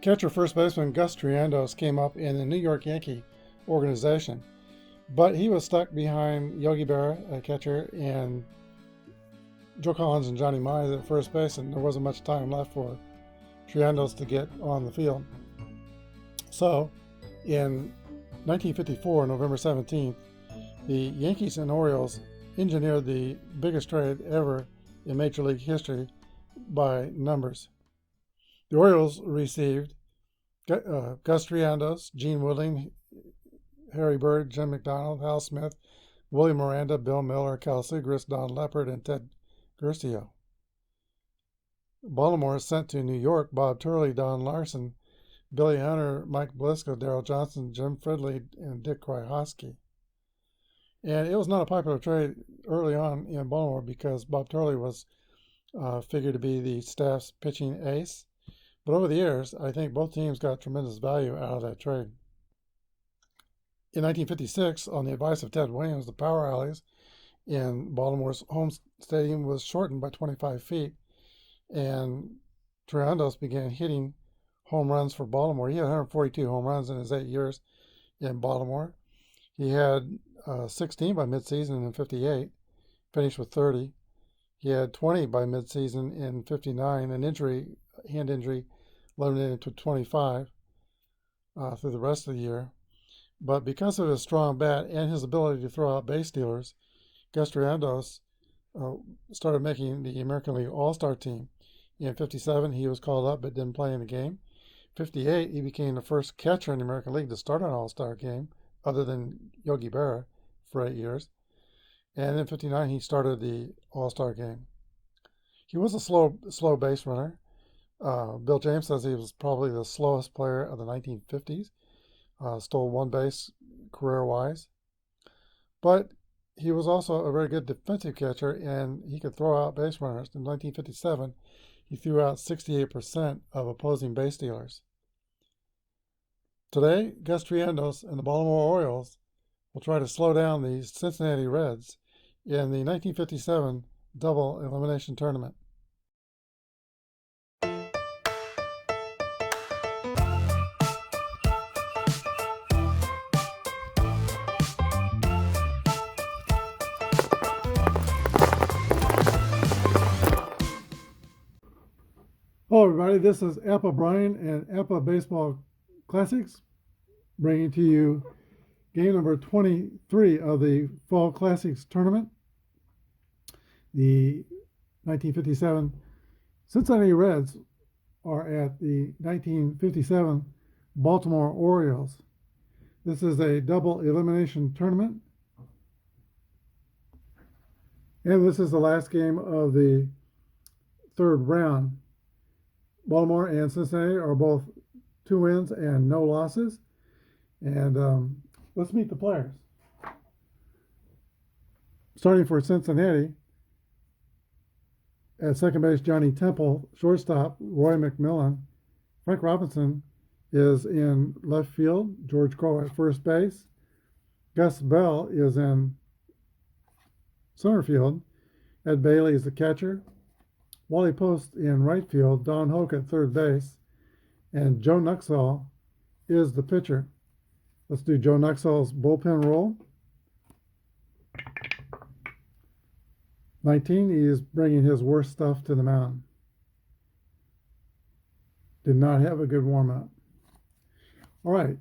Catcher first baseman Gus Triandos came up in the New York Yankee organization, but he was stuck behind Yogi Berra, a catcher, and Joe Collins and Johnny Mize at first base, and there wasn't much time left for Triandos to get on the field. So, in 1954, November 17th, the Yankees and Orioles engineered the biggest trade ever in Major League history by numbers. The Orioles received Gus Triandos, Gene Woodling, Harry Bird, Jim McDonald, Hal Smith, William Miranda, Bill Miller, Cal Segrist, Don Leppard, and Ted Guercio. Baltimore sent to New York Bob Turley, Don Larson, Billy Hunter, Mike Blisco, Darrell Johnson, Jim Fridley, and Dick Kryhoski. And it was not a popular trade early on in Baltimore because Bob Turley was figured to be the staff's pitching ace. But over the years, I think both teams got tremendous value out of that trade. In 1956, on the advice of Ted Williams, the power alleys in Baltimore's home stadium was shortened by 25 feet, and Triandos began hitting home runs for Baltimore. He had 142 home runs in his 8 years in Baltimore. He had 16 by midseason in 58, finished with 30. He had 20 by midseason in 59. An hand injury, limited him to 25 through the rest of the year. But because of his strong bat and his ability to throw out base stealers, Gus Triandos started making the American League All-Star team. In 57, he was called up but didn't play in the game. 58, he became the first catcher in the American League to start an All-Star game, other than Yogi Berra, for 8 years. And in 59, he started the All-Star game. He was a slow base runner. Bill James says he was probably the slowest player of the 1950s. Stole one base career-wise. But he was also a very good defensive catcher, and he could throw out base runners. In 1957, he threw out 68% of opposing base stealers. Today, Gus Triandos and the Baltimore Orioles will try to slow down the Cincinnati Reds in the 1957 double elimination tournament. Hello everybody, this is Apba Brian and Apba Baseball Classics, bringing to you game number 23 of the Fall Classics tournament. The 1957 Cincinnati Reds are at the 1957 Baltimore Orioles. This is a double elimination tournament, and this is the last game of the third round. Baltimore and Cincinnati are both 2 wins and no losses. And let's meet the players. Starting for Cincinnati, at second base, Johnny Temple. Shortstop, Roy McMillan. Frank Robinson is in left field. George Crowe at first base. Gus Bell is in center field. Ed Bailey is the catcher. Wally Post in right field, Don Hoke at third base, and Joe Nuxhall is the pitcher. Let's do Joe Nuxhall's bullpen roll. 19, he is bringing his worst stuff to the mound. Did not have a good warm-up. All right.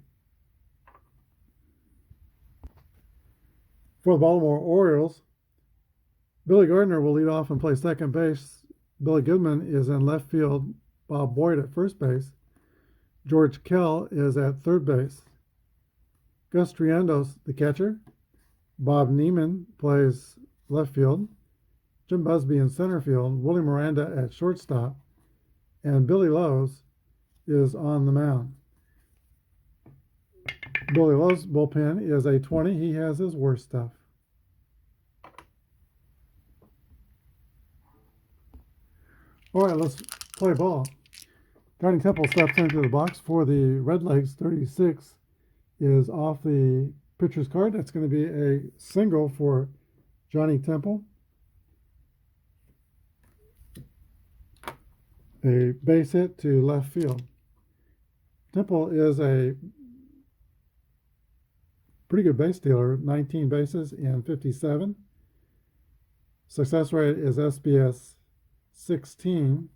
For the Baltimore Orioles, Billy Gardner will lead off and play second base. Billy Goodman is in left field, Bob Boyd at first base. George Kell is at third base. Gus Triandos, the catcher. Bob Neiman plays left field. Jim Busby in center field. Willie Miranda at shortstop. And Billy Lowe's is on the mound. Billy Lowe's bullpen is a 20. He has his worst stuff. All right, let's play ball. Johnny Temple steps into the box for the Redlegs. 36 is off the pitcher's card. That's going to be a single for Johnny Temple. A base hit to left field. Temple is a pretty good base stealer, 19 bases in 57. Success rate is SBS 16.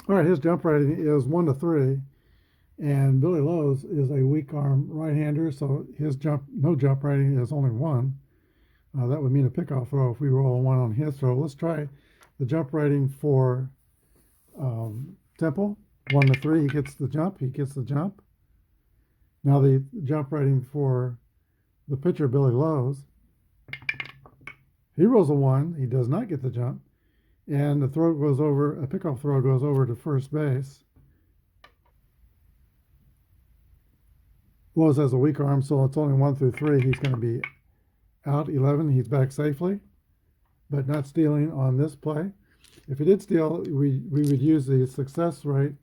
All right, his jump rating is 1-3, and Billy Lowe's is a weak arm right-hander, so his no jump rating is only 1. That would mean a pickoff throw if we roll a 1 on his throw. Let's try the jump rating for Temple. 1-3, he gets the jump. Now the jump rating for the pitcher, Billy Lowe's. He rolls a 1. He does not get the jump. And the throw goes over, a pickoff throw goes over to first base. Lowe's has a weak arm, so it's only 1-3. He's going to be out 11. He's back safely, but not stealing on this play. If he did steal, we would use the success rate,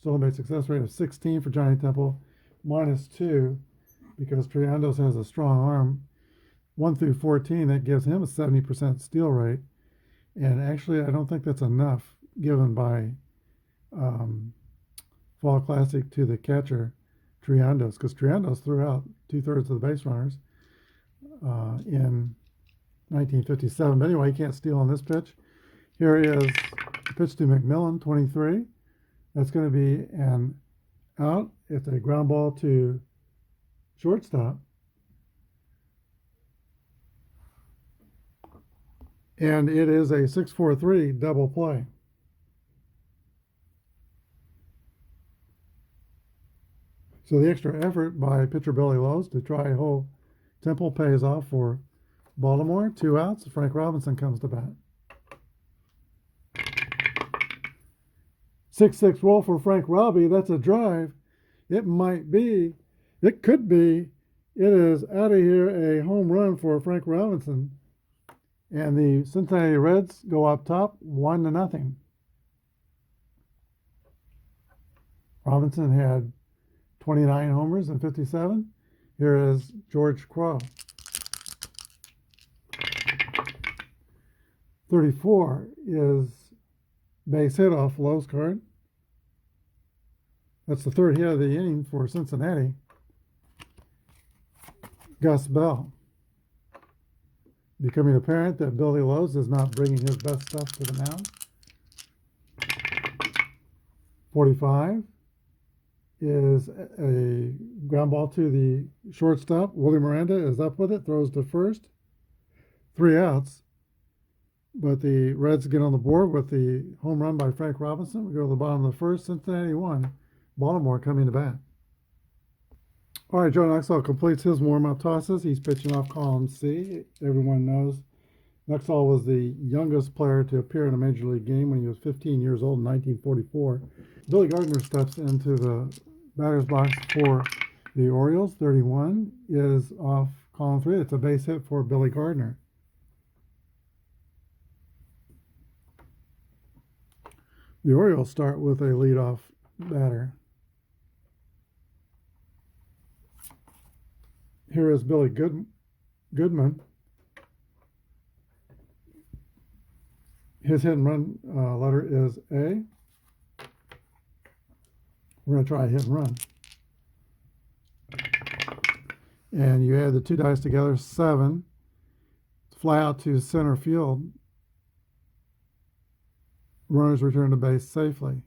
stolen base success rate of 16 for Johnny Temple, -2, because Triandos has a strong arm. 1-14, that gives him a 70% steal rate. And actually, I don't think that's enough given by Fall Classic to the catcher, Triandos, because Triandos threw out 2/3 of the base runners in 1957. But anyway, he can't steal on this pitch. Here is the pitch to McMillan, 23. That's going to be an out. It's a ground ball to shortstop. And it is a 6-4-3 double play. So the extra effort by pitcher Billy Lowe's to try hole Temple pays off for Baltimore. 2 outs. Frank Robinson comes to bat. 6-6 roll for Frank Robbie. That's a drive. It might be. It could be. It is out of here a home run for Frank Robinson. And the Cincinnati Reds go up top 1-0. Robinson had 29 homers in 57. Here is George Crowe. 34 is base hit off Lowe's card. That's the 3rd hit of the inning for Cincinnati. Gus Bell. Becoming apparent that Billy Lowe's is not bringing his best stuff to the mound. 45 is a ground ball to the shortstop. Willie Miranda is up with it, throws to first. 3 outs. But the Reds get on the board with the home run by Frank Robinson. We go to the bottom of the 1st. Cincinnati 1. Baltimore coming to bat. All right, Joe Nuxhall completes his warm-up tosses. He's pitching off column C. Everyone knows Nuxhall was the youngest player to appear in a Major League game when he was 15 years old in 1944. Billy Gardner steps into the batter's box for the Orioles. 31 is off column 3. It's a base hit for Billy Gardner. The Orioles start with a leadoff batter. Here is Billy Goodman. His hit and run letter is A. We're going to try a hit and run. And you add the 2 dice together, 7. Fly out to center field. Runners return to base safely.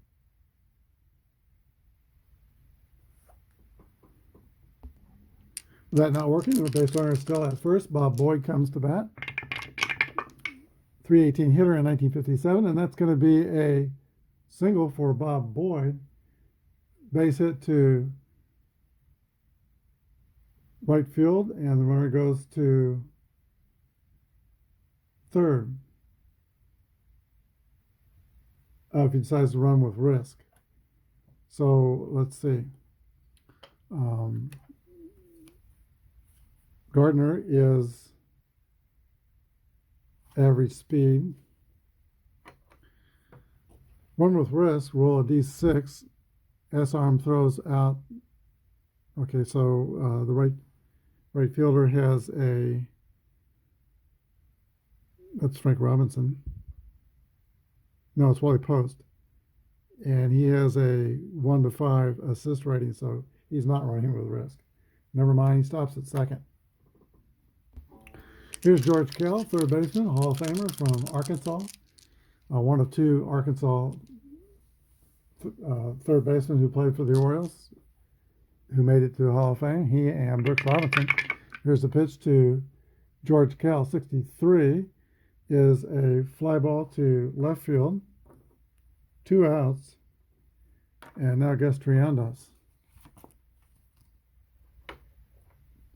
That not working, the base runner is still at first. Bob Boyd comes to bat. 318 hitter in 1957, and that's going to be a single for Bob Boyd. Base hit to right field, and the runner goes to third. If he decides to run with risk. So let's see. Gardner is average speed. Run with risk, roll a D6. S-arm throws out. Okay, so the right fielder has a, that's Frank Robinson. No, it's Wally Post. And he has a 1 to 5 assist rating, so he's not running with risk. Never mind, he stops at second. Here's George Kell, third baseman, Hall of Famer from Arkansas. One of two Arkansas third basemen who played for the Orioles, who made it to the Hall of Fame. He and Brooks Robinson. Here's the pitch to George Kell, 63, is a fly ball to left field, 2 outs, and now guess Triandos.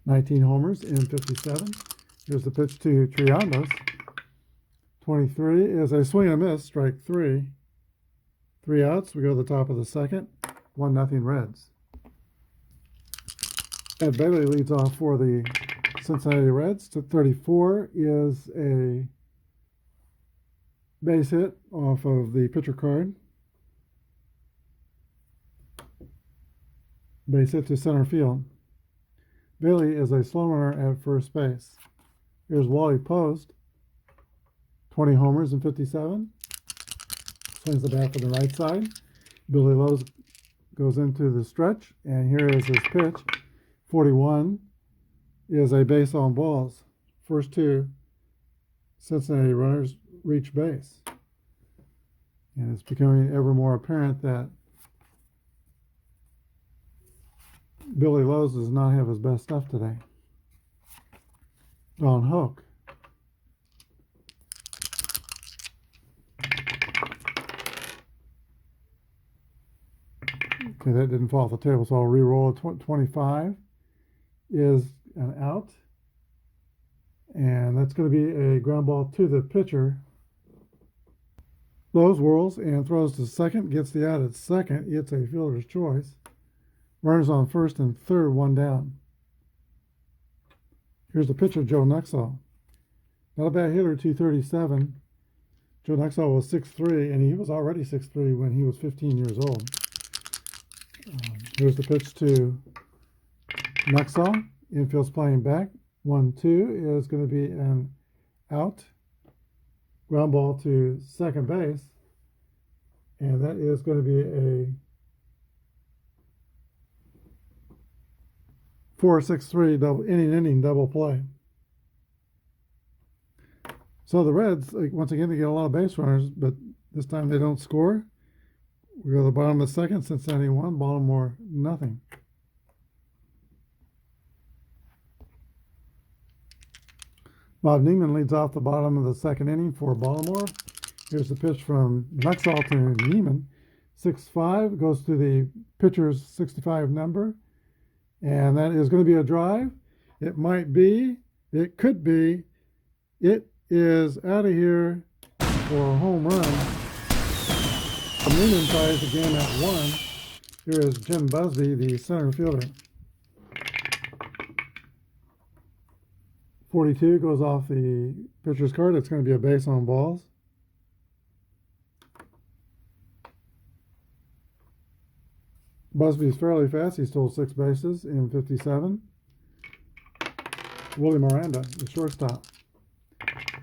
19 homers in 57. Here's the pitch to Triandos. 23 is a swing and a miss, strike 3. 3 outs. We go to the top of the second. 1-0 Reds. Ed Bailey leads off for the Cincinnati Reds. 34 is a base hit off of the pitcher card. Base hit to center field. Bailey is a slow runner at first base. Here's Wally Post, 20 homers in 57. Swings the bat from the right side. Billy Lowe goes into the stretch, and here is his pitch. 41 is a base on balls. First 2 Cincinnati runners reach base. And it's becoming ever more apparent that Billy Lowe does not have his best stuff today. Don Hoke. Okay, that didn't fall off the table, so I'll re-roll it. 25 is an out. And that's going to be a ground ball to the pitcher. Lowe whirls and throws to second, gets the out at second. It's a fielder's choice. Runners on first and third, 1 down. Here's the pitcher, Joe Nuxall. Not a bad hitter, 237. Joe Nuxall was 6'3", and he was already 6'3" when he was 15 years old. Here's the pitch to Nuxall. Infield's playing back. 1-2 is going to be an out. Ground ball to second base. And that is going to be a 4-6-3 double inning double play. So the Reds, once again, they get a lot of base runners, but this time they don't score. We go to the bottom of the second. Cincinnati 1, Baltimore 0. Bob Neiman leads off the bottom of the second inning for Baltimore. Here's the pitch from Nuxall to Neiman. 6-5 goes to the pitcher's 65 number. And that is going to be a drive. It might be. It could be. It is out of here for a home run. Newman ties the game at 1. Here is Jim Busby, the center fielder. 42 goes off the pitcher's card. It's going to be a base on balls. Busby's fairly fast. He stole 6 bases in 57. Willie Miranda, the shortstop,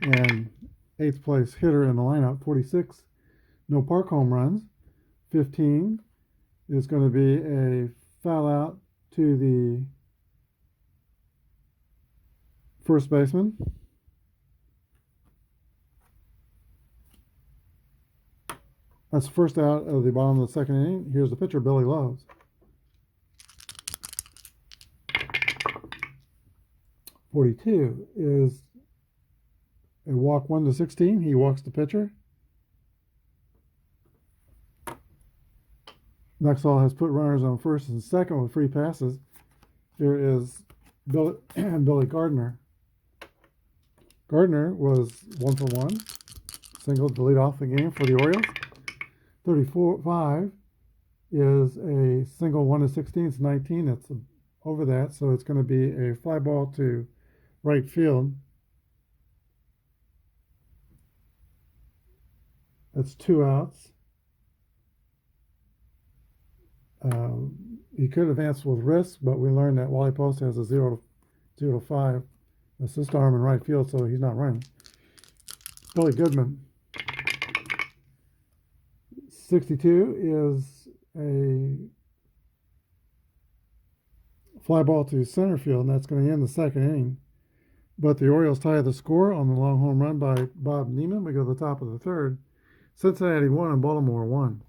and 8th place hitter in the lineup. 46, no park home runs. 15 is going to be a foul out to the first baseman. That's the first out of the bottom of the second inning. Here's the pitcher, Billy Lowe. .42 is a walk 1-16. He walks the pitcher. Nuxall has put runners on first and second with free passes. Here is Billy Gardner. Gardner was 1 for 1. Single to lead off the game for the Orioles. 35 is a single 1-16. It's 19. That's over that, so it's going to be a fly ball to right field. That's 2 outs. He could advance with risk, but we learned that Wally Post has a 0-5 assist arm in right field, so he's not running. Billy Goodman. 62 is a fly ball to center field, and that's going to end the second inning. But the Orioles tie the score on the long home run by Bob Neiman. We go to the top of the third. Cincinnati 1 and Baltimore 1.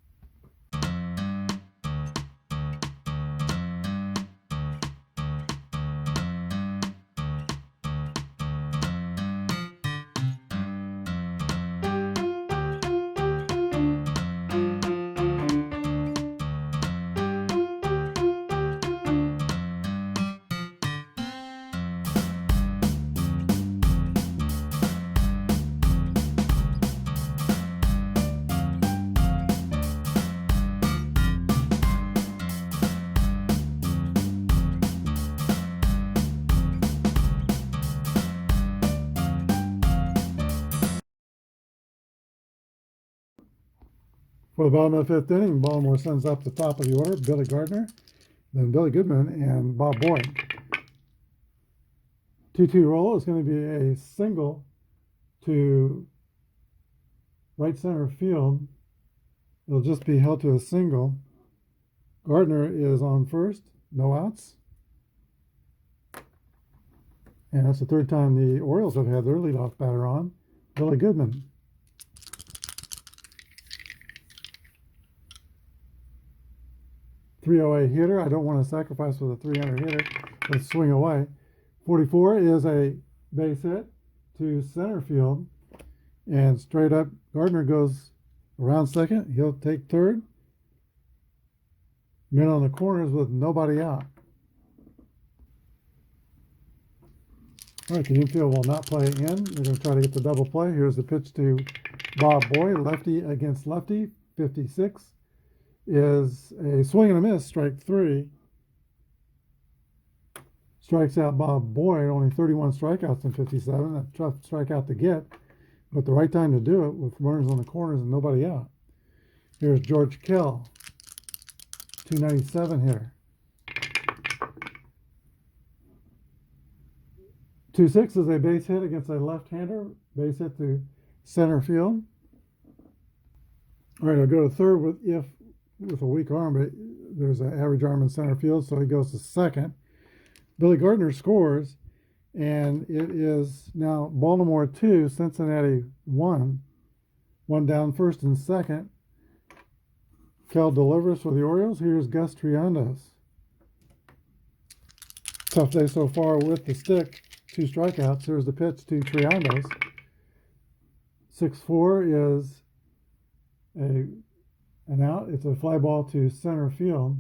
For the bottom of the fifth inning, Baltimore sends up the top of the order, Billy Gardner, then Billy Goodman, and Bob Boyd. 2-2 roll is going to be a single to right center field. It'll just be held to a single. Gardner is on first, no outs. And that's the third time the Orioles have had their leadoff batter on, Billy Goodman. .308 hitter. I don't want to sacrifice with a 300 hitter. Let's swing away. 44 is a base hit to center field. And straight up, Gardner goes around second. He'll take third. Men on the corners with nobody out. All right, the infield will not play in. They're going to try to get the double play. Here's the pitch to Bob Boyd, lefty against lefty. 56 is a swing and a miss, strike 3. Strikes out Bob Boyd, only 31 strikeouts in 57. A tough strikeout to get, but the right time to do it with runners on the corners and nobody out. Here's George Kell, 297 hitter. 2-6 is a base hit against a left-hander, base hit to center field. All right, I'll go to third with a weak arm, but there's an average arm in center field, so he goes to second. Billy Gardner scores, and it is now Baltimore 2, Cincinnati 1. One down first and second. Kell delivers for the Orioles. Here's Gus Triandos. Tough day so far with the stick. 2 strikeouts. Here's the pitch to Triandos. 6-4 is an out. It's a fly ball to center field.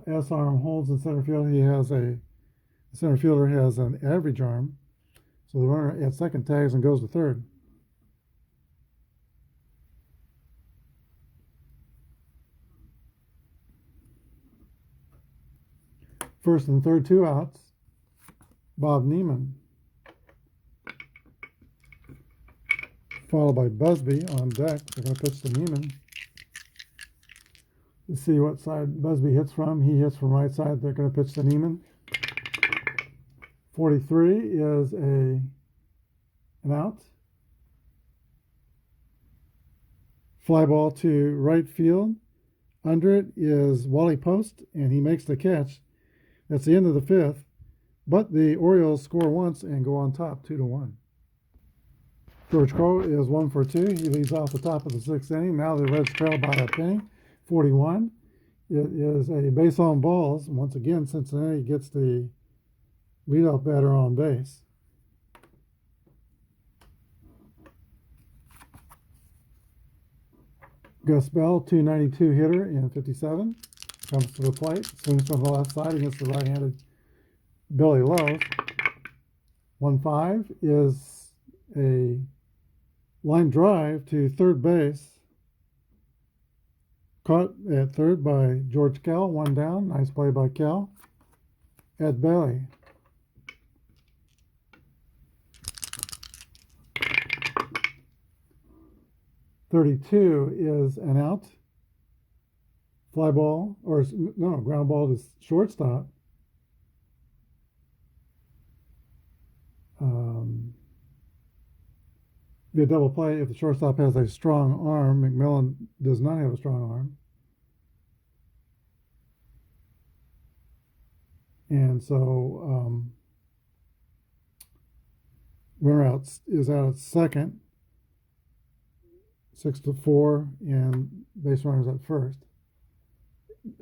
S arm holds in center field. The center fielder has an average arm. So the runner at second tags and goes to third. First and third, 2 outs. Bob Neiman. Followed by Busby on deck. They're going to pitch to Neiman. Let's see what side Busby hits from. He hits from right side. They're going to pitch to Neiman. 43 is an out. Fly ball to right field. Under it is Wally Post, and he makes the catch. That's the end of the fifth. But the Orioles score once and go on top 2-1. George Crowe is 1 for 2. He leads off the top of the sixth inning. Now the Reds trail by a inning, 41. It is a base on balls. Once again, Cincinnati gets the leadoff batter on base. Gus Bell, 292 hitter in 57. Comes to the plate, swings from the left side against the right-handed Billy Lowe. 1-5 is a line drive to third base. Caught at third by George Kell, 1 down. Nice play by Kell. Ed Bailey. .32 is an out. Fly ball, or no, ground ball to shortstop. be a double play if the shortstop has a strong arm. McMillan does not have a strong arm. And so runner out is out at second, 6-4, and base runner's at first.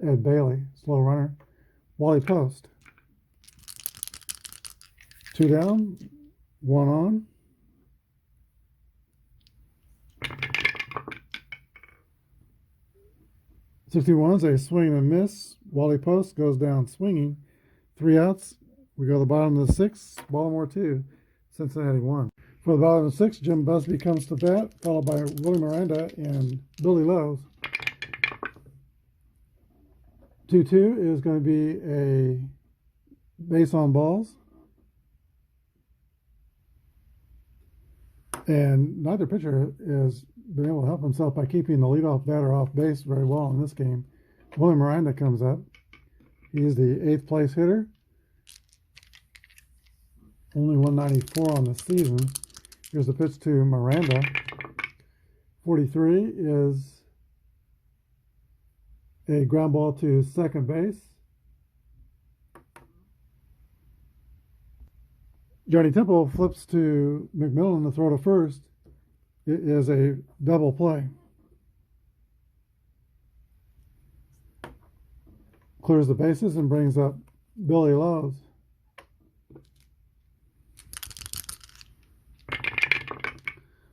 Ed Bailey, slow runner. Wally Post. 2 down, 1 on. '61's a swing and a miss. Wally Post goes down swinging. 3 outs. We go to the bottom of the 6th. Baltimore 2, Cincinnati 1. For the bottom of the 6th, Jim Busby comes to bat, followed by Willie Miranda and Billy Lowe's. 2-2 is going to be a base on balls. And neither pitcher has been able to help himself by keeping the leadoff batter off base very well in this game. Willie Miranda comes up. He's the 8th place hitter. Only 194 on the season. Here's the pitch to Miranda. 43 is a ground ball to second base. Johnny Temple flips to McMillan to throw to first. It is a double play. Clears the bases and brings up Billy Lowe's.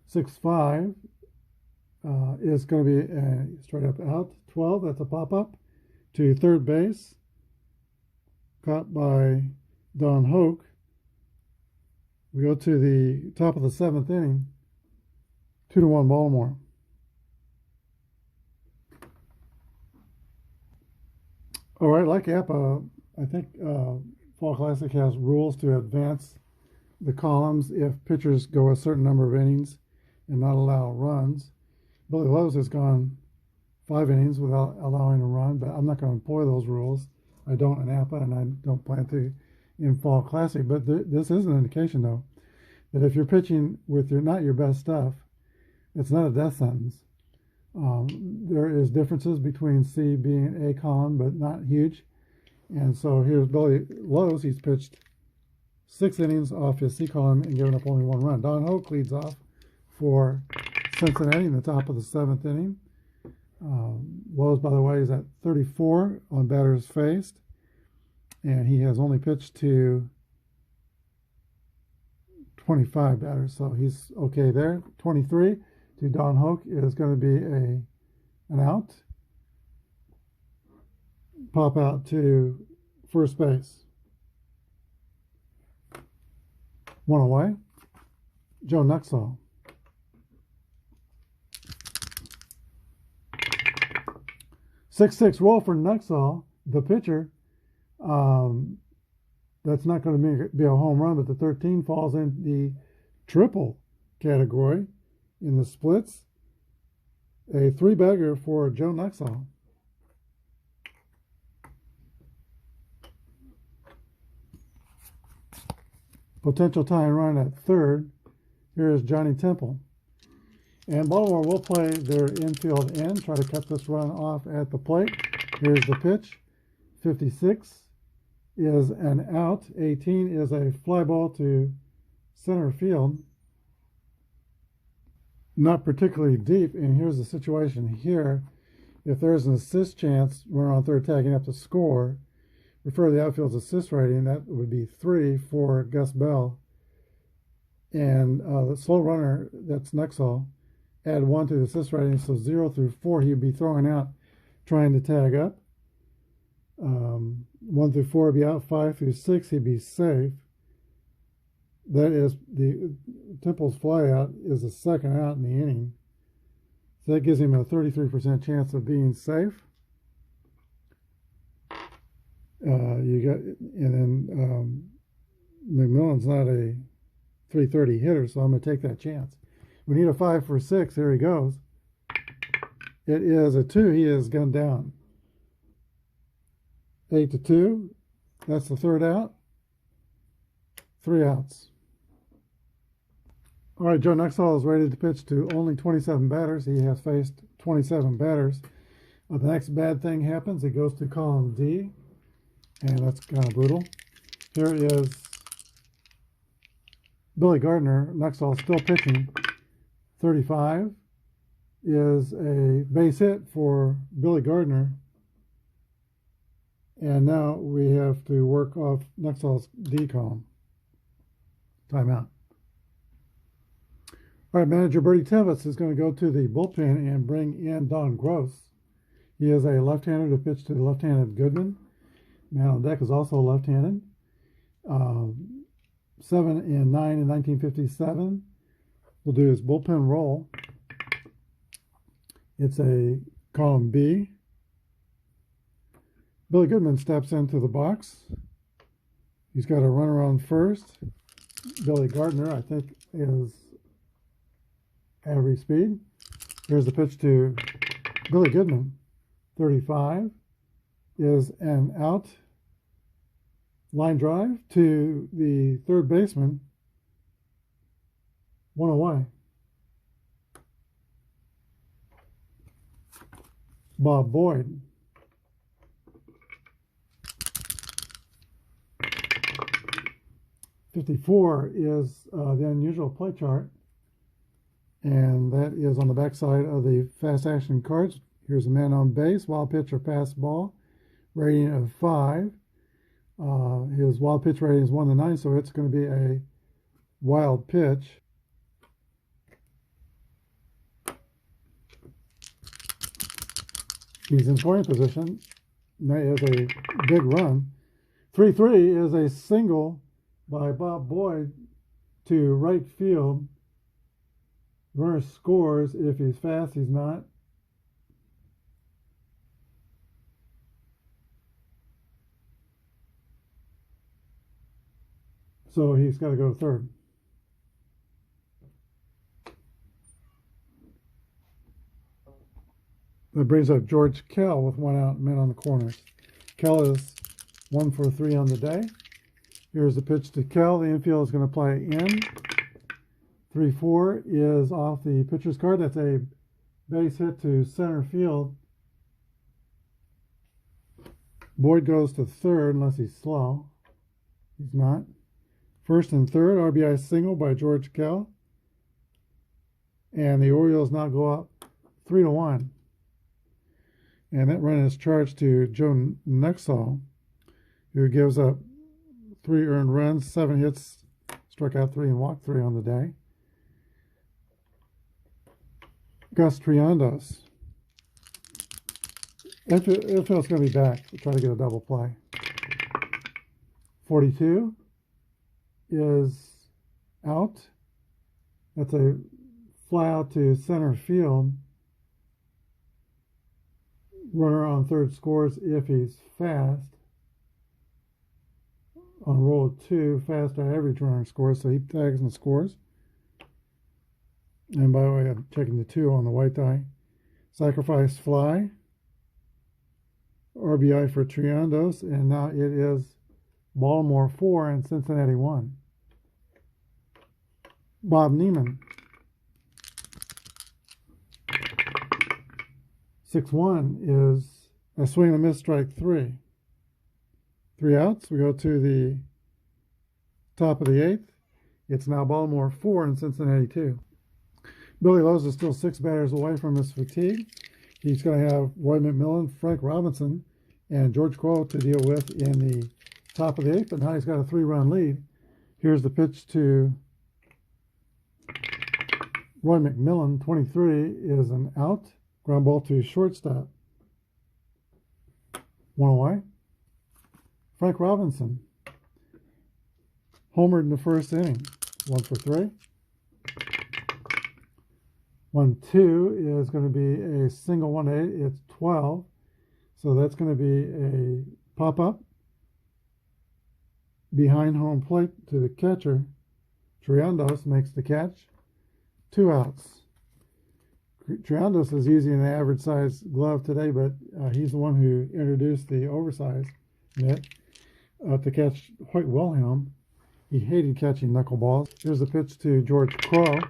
'65 is going to be a straight up out. 12, that's a pop-up to third base. Caught by Don Hoke. We go to the top of the 7th inning. 2-1 Baltimore. All right, like Apba, I think Fall Classic has rules to advance the columns if pitchers go a certain number of innings and not allow runs. Billy Lowe's has gone 5 innings without allowing a run, but I'm not going to employ those rules. I don't in Apba, and I don't plan to in Fall Classic. But this is an indication, though, that if you're pitching with not your best stuff, it's not a death sentence. There is differences between C being A column, but not huge. And so here's Billy Lowe's. He's pitched 6 innings off his C column and given up only 1 run. Don Hoke leads off for Cincinnati in the top of the 7th inning. Lowe's, by the way, is at 34 on batters faced, and he has only pitched to 25 batters, so he's okay there. 23 to Don Hoke is going to be an out. Pop out to first base. 1 away. Joe Nuxall. 6-6 roll for Nuxall, the pitcher. That's not going to be a home run, but the 13 falls in the triple category in the splits. A 3-bagger for Joe Nuxall. Potential tying run at third. Here is Johnny Temple. And Baltimore will play their infield end, try to cut this run off at the plate. Here's the pitch. 56 is an out. 18 is a fly ball to center field. Not particularly deep, and here's the situation here. If there's an assist chance, runner on third tagging up to score, refer to the outfield's assist rating, that would be 3 for Gus Bell. And the slow runner, that's Nuxall, add 1 to the assist rating, so 0 through 4 he'd be throwing out, trying to tag up. 1 through 4 would be out. 5 through 6 he'd be safe. That is, the Temple's fly out is the second out in the inning. So that gives him a 33% chance of being safe. McMillan's not a 330 hitter, so I'm going to take that chance. We need a 5 for 6. There he goes. It is a 2. He is gunned down. 8-2. That's the third out. 3 outs. All right, Joe Nuxhall is ready to pitch to only 27 batters. He has faced 27 batters. The next bad thing happens. He goes to column D, and that's kind of brutal. Here is Billy Gardner. Nuxhall still pitching. 35 is a base hit for Billy Gardner. And now we have to work off Nuxhall's D column. Timeout. All right, manager Bertie Tevis is going to go to the bullpen and bring in Don Gross. He is a left-hander to pitch to the left-handed Goodman. Man on deck is also left-handed. 7 and 9 in 1957. We'll do his bullpen roll. It's a column B. Billy Goodman steps into the box. He's got a runner on first. Billy Gardner, I think, is average speed. Here's the pitch to Billy Goodman. 35 is an out. Line drive to the third baseman. 1 away. Bob Boyd. '54 is the unusual play chart, and that is on the backside of the fast action cards. Here's a man on base, wild pitch or pass ball, rating of 5. His wild pitch rating is 1 to 9, so it's going to be a wild pitch. He's in scoring position. That is a big run. 3-3 is a single by Bob Boyd to right field. Runner scores. If he's fast, he's not. So he's got to go to third. That brings up George Kell with 1 out, men on the corners. Kell is 1 for 3 on the day. Here's the pitch to Kell. The infield is going to play in. 3-4 is off the pitcher's card. That's a base hit to center field. Boyd goes to third unless he's slow. He's not. First and third, RBI single by George Kell. And the Orioles now go up 3-1. And that run is charged to Joe Nuxhall, who gives up 3 earned runs, 7 hits, struck out 3 and walked 3 on the day. Gus Triandos. Infield's going to be back to try to get a double play. 42 is out. That's a fly out to center field. Runner on third scores if he's fast. On roll 2, fast or average runner scores, so he tags and scores. And by the way, I'm checking the 2 on the white die. Sacrifice fly. RBI for Triandos, and now it is Baltimore 4 and Cincinnati 1. Bob Neiman. 6-1 is a swing and a miss, strike 3. 3 outs. We go to the top of the 8th. It's now Baltimore 4 and Cincinnati 2. Billy Lowe's is still 6 batters away from his fatigue. He's going to have Roy McMillan, Frank Robinson, and George Crowe to deal with in the top of the 8th, but now he's got a 3-run lead. Here's the pitch to Roy McMillan. 23 is an out. Ground ball to shortstop. 1 away. Frank Robinson homered in the first inning. 1 for 3. 1-2 is going to be a single 1 to 8. It's 12. So that's going to be a pop-up behind home plate to the catcher. Triandos makes the catch. 2 outs. Triandos is using an average size glove today, but he's the one who introduced the oversized mitt to catch Hoyt Wilhelm. He hated catching knuckleballs. Here's the pitch to George Crowe.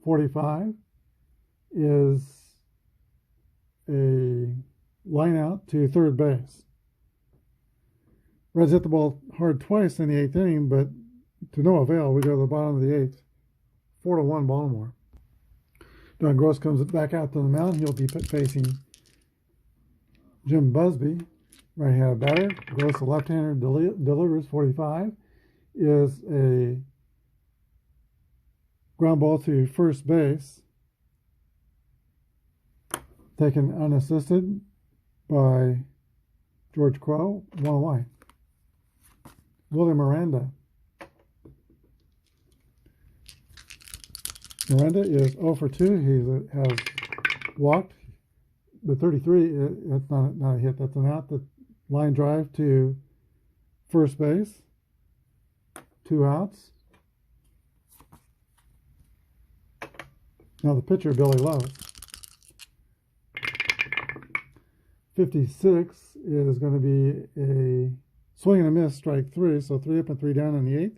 45 is a line out to third base. Reds hit the ball hard twice in the 8th inning, but to no avail. We go to the bottom of the 8th. 4-1 Baltimore. Don Gross comes back out to the mound. He'll be facing Jim Busby, right-handed batter. Gross, the left-hander, delivers. 45 is a ground ball to first base, taken unassisted by George Crowe. 1 away. William Miranda. Miranda is 0 for 2. He has walked. The 33, that's not a hit. That's an out. The line drive to first base. 2 outs. Now the pitcher, Billy Lowe. 56 is going to be a swing and a miss, strike 3. So 3 up and 3 down in the 8th.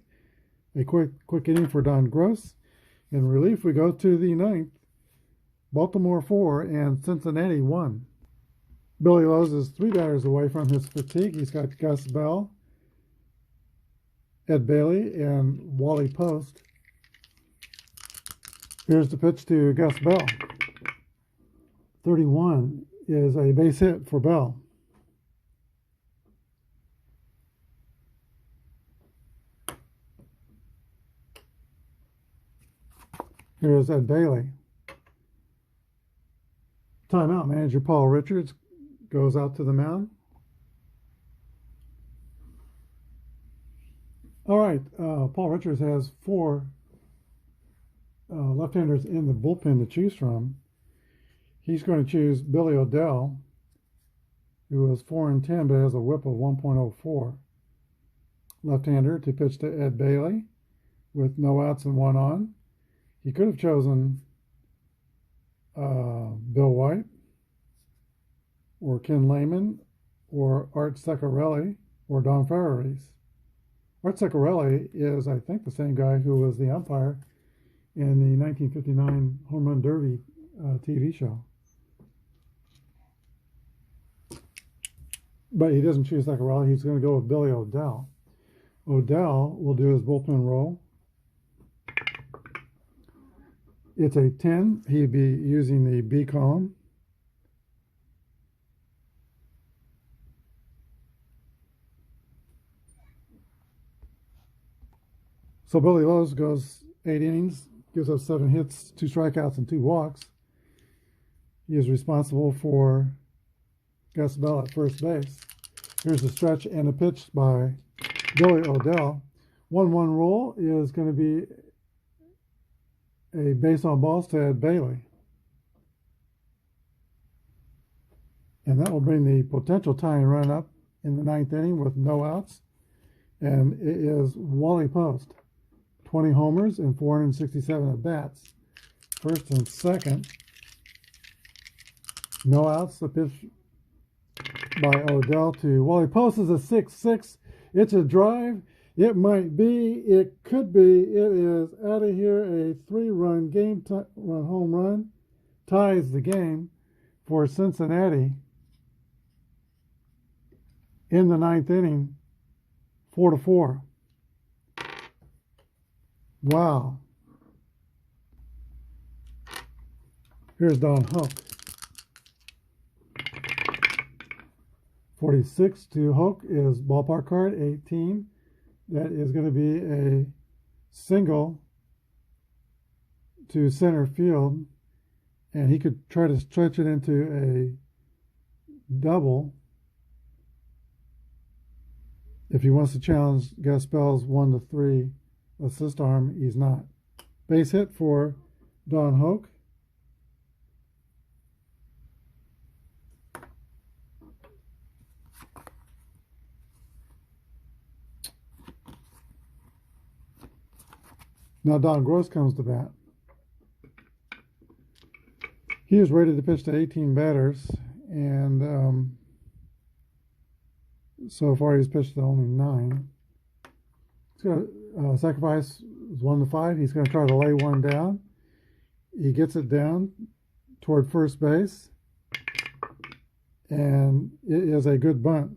A quick inning for Don Gross. In relief, we go to the 9th. Baltimore 4 and Cincinnati 1. Billy Lowe is 3 batters away from his fatigue. He's got Gus Bell, Ed Bailey, and Wally Post. Here's the pitch to Gus Bell. 31 is a base hit for Bell. Here's Ed Bailey. Timeout. Manager Paul Richards goes out to the mound. All right, Paul Richards has 4 left-handers in the bullpen to choose from. He's going to choose Billy O'Dell, who was 4-10 but has a whip of 1.04. Left-hander to pitch to Ed Bailey with no outs and 1 on. He could have chosen Bill White or Ken Lehman or Art Ceccarelli or Don Ferraris. Art Ceccarelli is, I think, the same guy who was the umpire in the 1959 Home Run Derby TV show. But he doesn't choose Ceccarelli. He's going to go with Billy O'Dell. O'Dell will do his bullpen role. It's a 10. He'd be using the B column. So Billy Lowe goes 8 innings, gives up 7 hits, 2 strikeouts, and 2 walks. He is responsible for Gus Bell at first base. Here's the stretch and a pitch by Billy O'Dell. 1-1 roll is going to be a base on balls to Ed Bailey. And that will bring the potential tying run up in the 9th inning with no outs. And it is Wally Post. 20 homers and 467 at-bats. First and second. No outs. The pitch by O'Dell to Wally Post is a 6-6. It's a drive. It might be. It could be. It is out of here. A 3-run run home run ties the game for Cincinnati in the 9th inning. 4-4. Wow. Here's Don Hook. 46 to Hook is ballpark card. 18. That is going to be a single to center field. And he could try to stretch it into a double if he wants to challenge Gus Bell's 1-3 assist arm. He's not. Base hit for Don Hook. Now Don Gross comes to bat. He is rated to pitch to 18 batters, and so far he's pitched to only 9. He's going to sacrifice 1 to 5. He's going to try to lay one down. He gets it down toward first base, and it is a good bunt.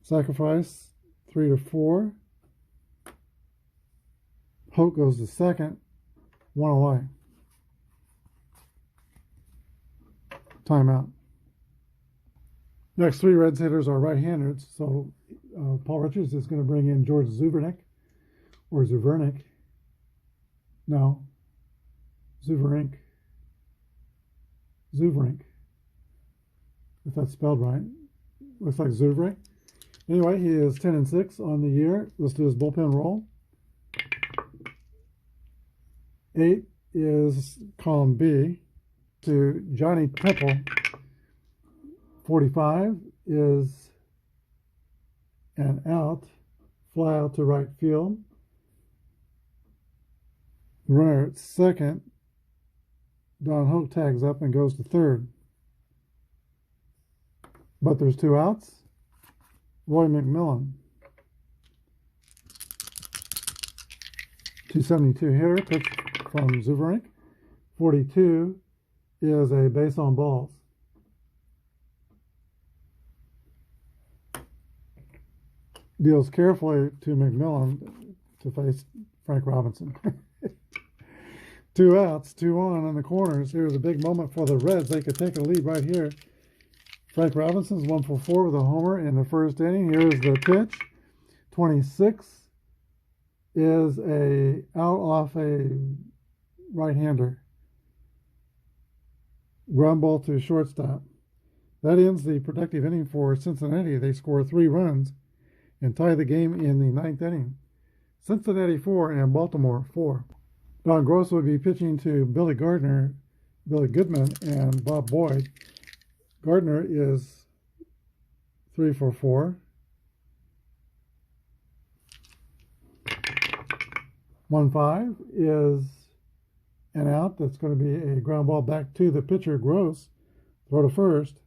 Sacrifice 3 to 4. Hoke goes to second, 1 away. Timeout. Next 3 Reds hitters are right-handers, so Paul Richards is going to bring in George Zuvernick, or Zuvernick. No, Zuverink. Zuverink, if that's spelled right. Looks like Zuverink. Anyway, he is 10-6 on the year. Let's do his bullpen roll. 8 is column B to Johnny Temple. 45 is an out, fly out to right field. Runner at second, Don Hoke tags up and goes to third. But there's 2 outs. Roy McMillan, 272 hitter, pitch from Zuverink. 42 is a base on balls. Deals carefully to McMillan to face Frank Robinson. 2 outs, 2 on in the corners. Here's a big moment for the Reds. They could take a lead right here. Frank Robinson's 1 for 4 with a homer in the first inning. Here's the pitch. 26 is a out off a right-hander. Ground ball to shortstop. That ends the productive inning for Cincinnati. They score 3 runs and tie the game in the 9th inning. Cincinnati 4 and Baltimore 4. Don Gross would be pitching to Billy Gardner, Billy Goodman, and Bob Boyd. Gardner is 3 for 4. 1-5 is an out. That's going to be a ground ball back to the pitcher, Gross. Throw to first.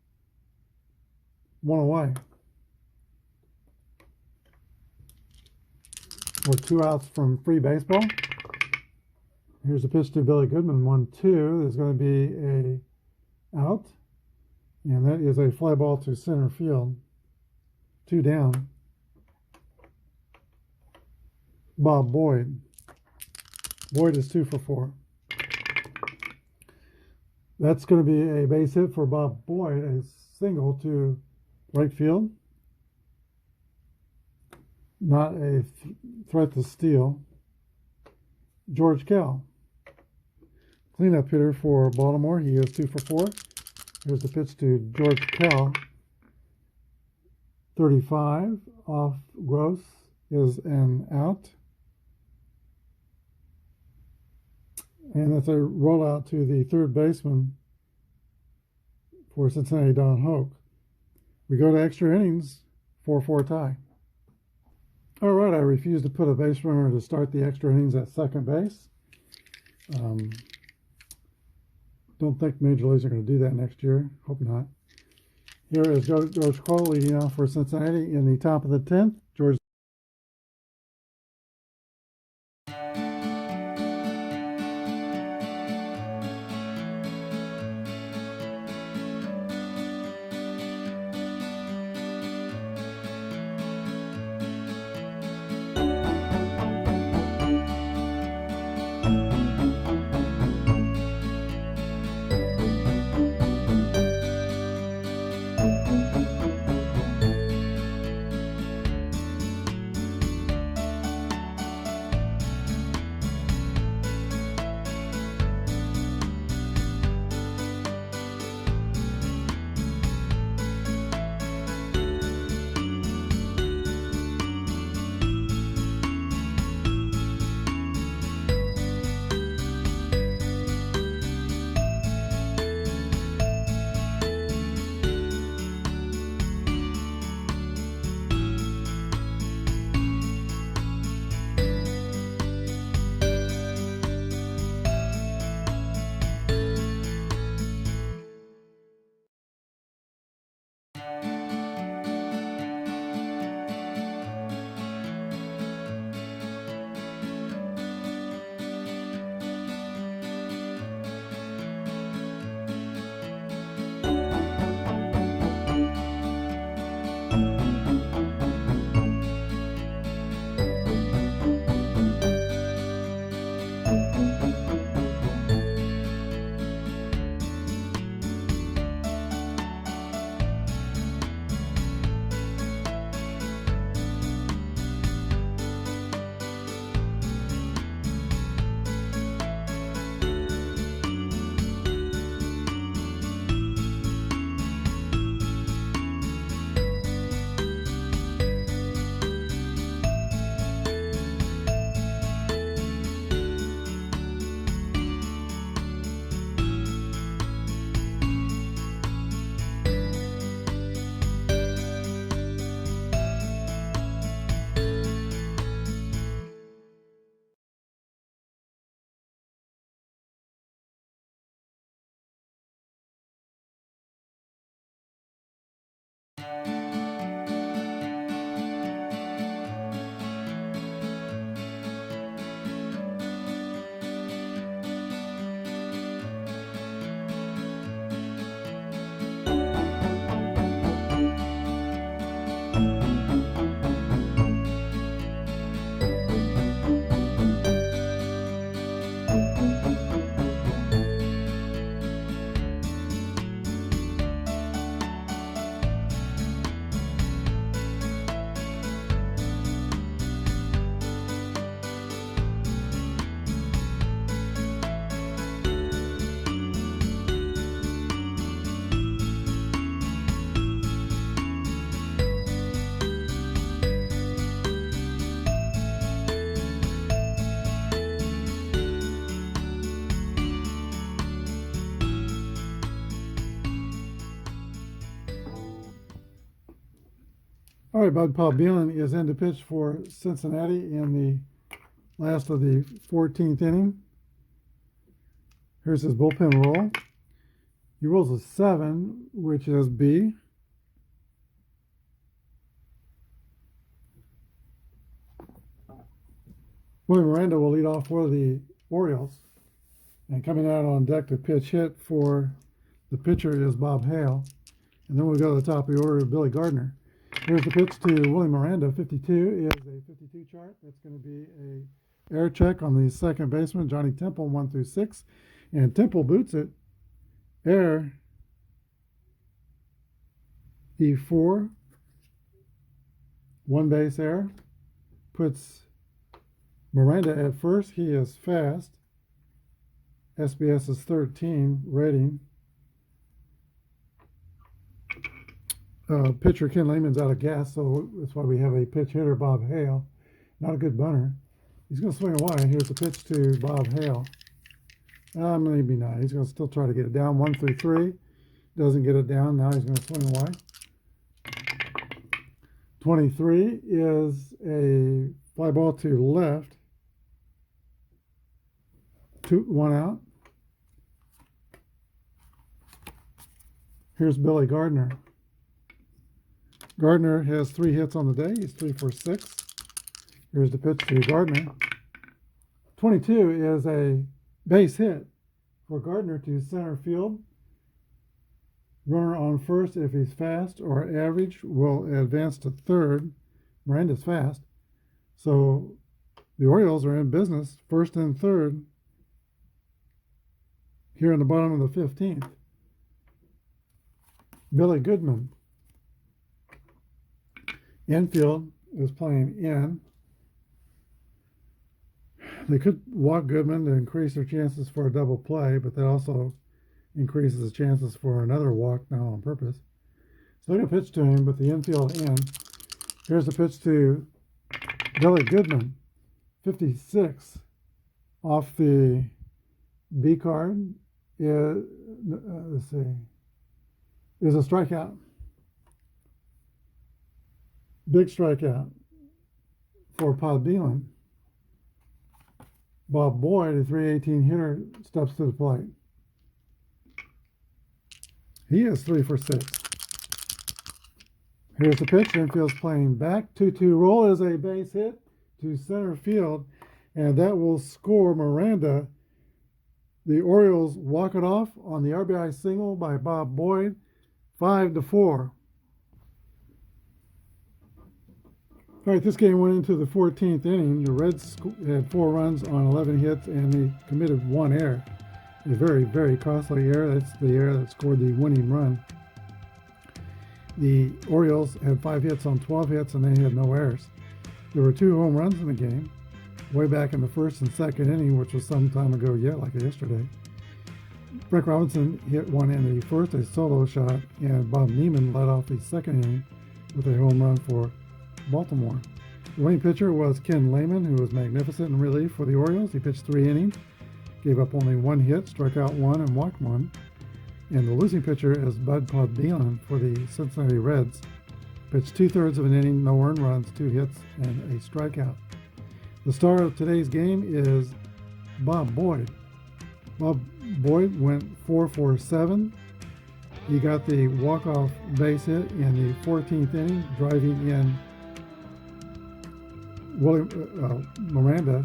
1 away. With 2 outs from free baseball. Here's a pitch to Billy Goodman. 1-2. There's going to be a out. And that is a fly ball to center field. 2 down. Bob Boyd. Boyd is 2 for 4. That's going to be a base hit for Bob Boyd, a single to right field. Not a threat to steal. George Kell. Cleanup hitter for Baltimore. He is 2 for 4. Here's the pitch to George Kell. 35 off Gross is an out. And that's a rollout to the third baseman for Cincinnati, Don Hoke. We go to extra innings, 4-4 tie. All right, I refuse to put a base runner to start the extra innings at second base. Don't think Major Leagues are going to do that next year. Hope not. Here is George Cole leading off for Cincinnati in the top of the 10th. George. All right, Bud Paul-Beelen is in to pitch for Cincinnati in the last of the 14th inning. Here's his bullpen roll. He rolls a 7, which is B. Willie Miranda will lead off for the Orioles. And coming out on deck to pitch hit for the pitcher is Bob Hale. And then we'll go to the top of the order of Billy Gardner. Here's the pitch to Willie Miranda. 52 is a 52 chart. That's going to be a air check on the second baseman, Johnny Temple, 1 through 6. And Temple boots it. Air, E4, one base air. Puts Miranda at first. He is fast. SBS is 13 rating. Pitcher Ken Lehman's out of gas, so that's why we have a pitch hitter, Bob Hale. Not a good bunter. He's going to swing away. Here's the pitch to Bob Hale. Maybe not. He's going to still try to get it down. 1 through 3. Doesn't get it down. Now he's going to swing away. 23 is a fly ball to left. 1 out. Here's Billy Gardner. Gardner has 3 hits on the day. He's 3 for 6. Here's the pitch to Gardner. 22 is a base hit for Gardner to center field. Runner on first, if he's fast or average, will advance to third. Miranda's fast. So the Orioles are in business, first and third, here in the bottom of the 15th. Billy Goodman. Infield is playing in. They could walk Goodman to increase their chances for a double play, but that also increases the chances for another walk now on purpose. So they're going to pitch to him, but the infield in. Here's the pitch to Billy Goodman. 56 off the B card is, let's see, is a strikeout. Big strikeout for Paul-Beelen. Bob Boyd, a 318 hitter, steps to the plate. He is 3 for 6. Here's the pitch. Infield's playing back. 2-2 roll is a base hit to center field, and that will score Miranda. The Orioles walk it off on the RBI single by Bob Boyd, 5-4. All right, this game went into the 14th inning. The Reds had 4 runs on 11 hits, and they committed 1 error. A very, very costly error. That's the error that scored the winning run. The Orioles had 5 hits on 12 hits, and they had no errors. There were 2 home runs in the game, way back in the first and second inning, which was some time ago yet, like yesterday. Frank Robinson hit one in the first, a solo shot, and Bob Neiman led off the second inning with a home run for Baltimore. The winning pitcher was Ken Lehman, who was magnificent in relief for the Orioles. He pitched 3 innings, gave up only 1 hit, struck out 1, and walked 1. And the losing pitcher is Bud Paul-Beelen for the Cincinnati Reds. Pitched 2/3 of an inning, no earned runs, 2 hits, and a strikeout. The star of today's game is Bob Boyd. Bob Boyd went 4 for 7. He got the walk-off base hit in the 14th inning, driving in Miranda,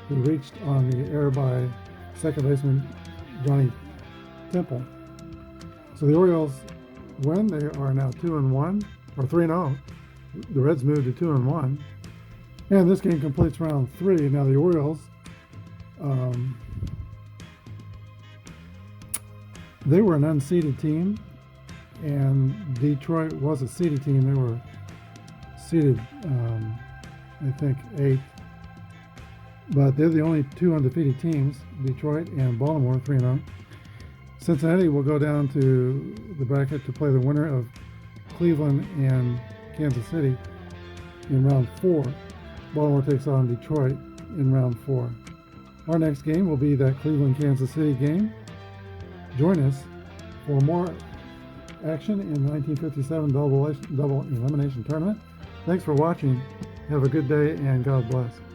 who reached on the error by second baseman Johnny Temple. So the Orioles win. They are now 2-1, or 3-0. The Reds moved to 2-1. And this game completes round 3. Now the Orioles, they were an unseeded team, and Detroit was a seeded team. They were seeded, I think, 8th. But they're the only 2 undefeated teams, Detroit and Baltimore, 3-0. Cincinnati will go down to the bracket to play the winner of Cleveland and Kansas City in round 4. Baltimore takes on Detroit in round 4. Our next game will be that Cleveland-Kansas City game. Join us for more action in the 1957 double elimination tournament Thanks for watching. Have a good day and God bless.